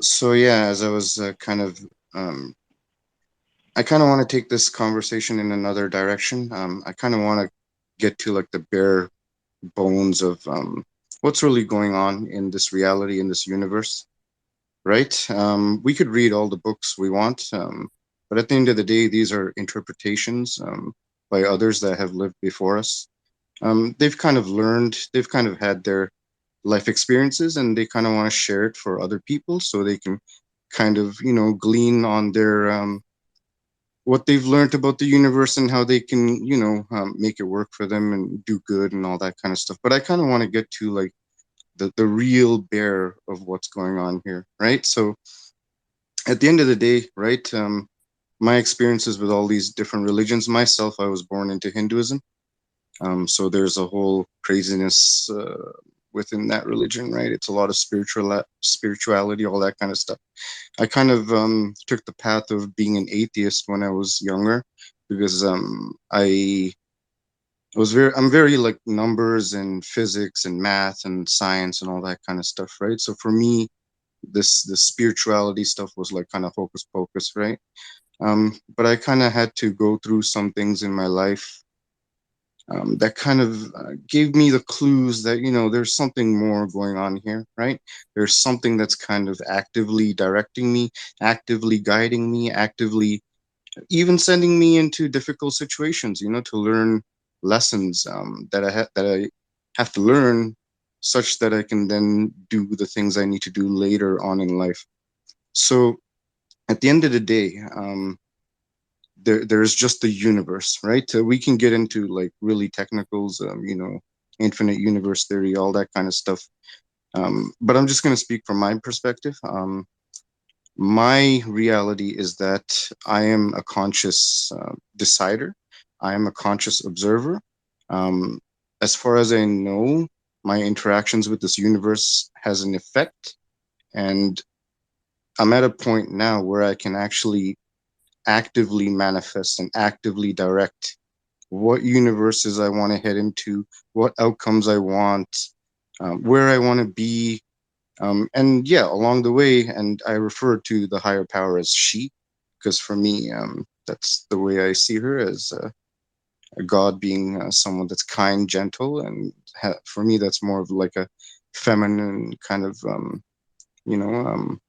So yeah, as I was um, I kind of want to take this conversation in another direction. I kind of want to get to like the bare bones of what's really going on in this reality, in this universe, right? We could read all the books we want, but at the end of the day, these are interpretations by others that have lived before us. They've kind of learned, they've kind of had their life experiences, and they kind of want to share it for other people so they can kind of, glean on their what they've learned about the universe and how they can, make it work for them and do good and all that kind of stuff. But I kind of want to get to like the real bear of what's going on here, right? So at the end of the day, right, my experiences with all these different religions, myself, I was born into Hinduism. So there's a whole craziness within that religion, right? It's a lot of spirituality, all that kind of stuff. I kind of took the path of being an atheist when I was younger because I'm very like numbers and physics and math and science and all that kind of stuff, right? So for me, this spirituality stuff was like kind of hocus pocus, right? But I kind of had to go through some things in my life that kind of gave me the clues that there's something more going on here, right? There's something that's kind of actively directing me, actively guiding me, actively even sending me into difficult situations, to learn lessons that I have to learn, such that I can then do the things I need to do later on in life. So at the end of the day, there's just the universe, right? We can get into like really technicals, infinite universe theory, all that kind of stuff. But I'm just going to speak from my perspective. My reality is that I am a conscious decider. I am a conscious observer. Um, as far as I know, my interactions with this universe has an effect, and I'm at a point now where I can actually actively manifest and actively direct what universes I want to head into, what outcomes I want, where I want to be. And yeah, along the way, and I refer to the higher power as she, because for me, that's the way I see her, as a God being someone that's kind, gentle, and for me, that's more of like a feminine kind of, you know, um,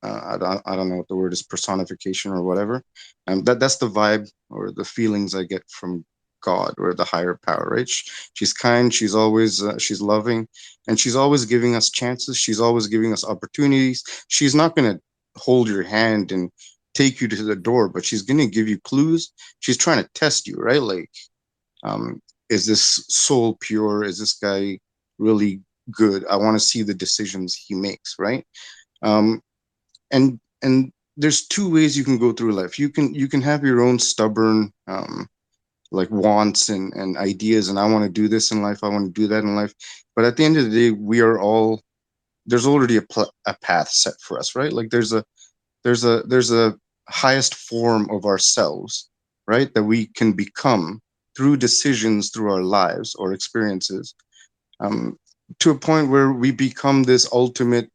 I don't know what the word is, personification or whatever. That's the vibe or the feelings I get from God or the higher power, right? She's kind, she's loving, and she's always giving us chances. She's always giving us opportunities. She's not going to hold your hand and take you to the door, but she's going to give you clues. She's trying to test you, right? Like, um, is this soul pure? Is this guy really good? I want to see the decisions he makes, right? Um, and there's two ways you can go through life. You can have your own stubborn like wants and ideas, and I want to do this in life, I want to do that in life. But at the end of the day, we are all there's already a path set for us, right? Like there's a highest form of ourselves, right, that we can become through decisions, through our lives or experiences, um, to a point where we become this ultimate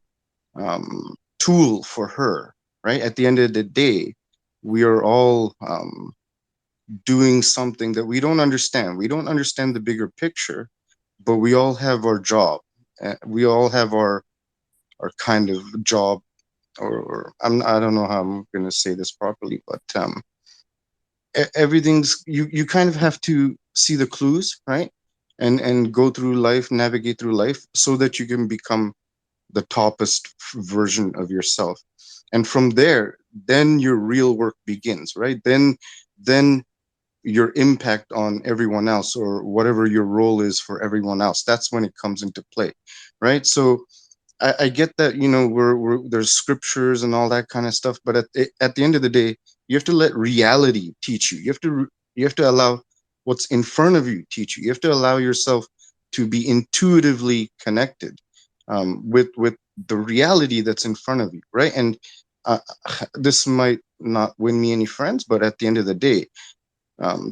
tool for her, right? At the end of the day, we are all doing something that we don't understand. We don't understand the bigger picture, but we all have our job. We all have our kind of job, I don't know how I'm going to say this properly, but everything's you kind of have to see the clues, right? And go through life, navigate through life so that you can become the toppest version of yourself. And from there, then your real work begins, right? Then your impact on everyone else, or whatever your role is for everyone else, that's when it comes into play, right? So I get that, there's scriptures and all that kind of stuff, but at the end of the day, you have to let reality teach you. You have to allow what's in front of you teach you. You have to allow yourself to be intuitively connected with the reality that's in front of you, right? And uh, this might not win me any friends, but at the end of the day,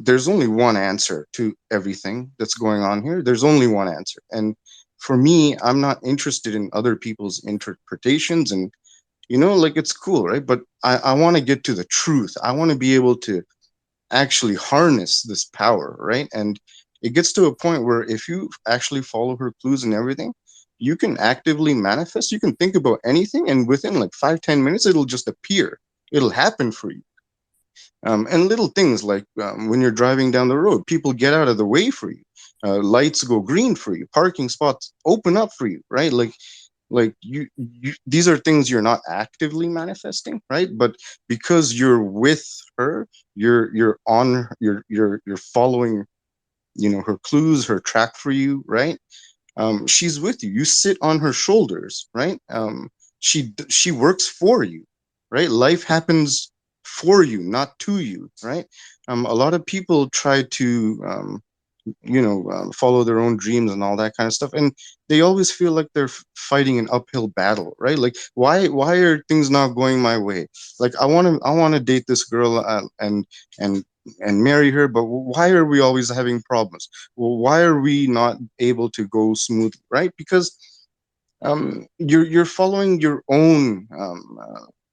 there's only one answer to everything that's going on here. There's only one answer, and for me, I'm not interested in other people's interpretations, and like, it's cool, right? But I want to get to the truth. I want to be able to actually harness this power, right? And it gets to a point where if you actually follow her clues and everything, you can actively manifest. You can think about anything, and within like 5-10 minutes, it'll just appear. It'll happen for you. And little things like, when you're driving down the road, people get out of the way for you. Lights go green for you. Parking spots open up for you, right? Like these are things you're not actively manifesting, right? But because you're with her, you're on you're following, her clues, her track for you, right? She's with you. You sit on her shoulders, right? She works for you, right? Life happens for you, not to you, right? A lot of people try to, follow their own dreams and all that kind of stuff, and they always feel like they're fighting an uphill battle, right? Like, why are things not going my way? Like, I want to date this girl, and and marry her, but why are we always having problems? Well, why are we not able to go smooth, right? Because you're following your own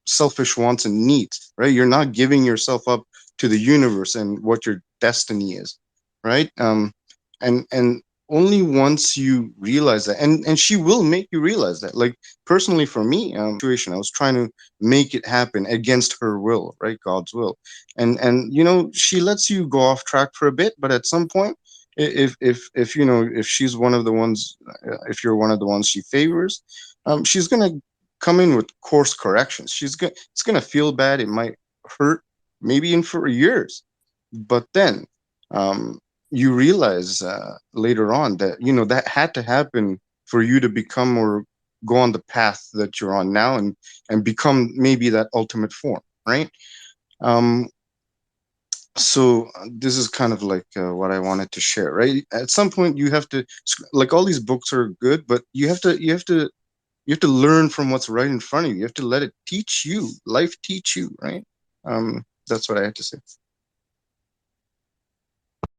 selfish wants and needs, right? You're not giving yourself up to the universe and what your destiny is, right? And only once you realize that, and she will make you realize that. Like, personally for me, situation, I was trying to make it happen against her will, right? God's will. And she lets you go off track for a bit, but at some point, if if she's one of the ones, if you're one of the ones she favors, she's gonna come in with course corrections. It's gonna feel bad. It might hurt, maybe in for years, but then, um, you realize, later on, that that had to happen for you to become, or go on the path that you're on now, and become maybe that ultimate form, right? Um, so, this is kind of like, what I wanted to share, right? At some point, you have to, like, all these books are good, but you have to learn from what's right in front of you. You have to let it teach you, life teach you, right? That's what I had to say.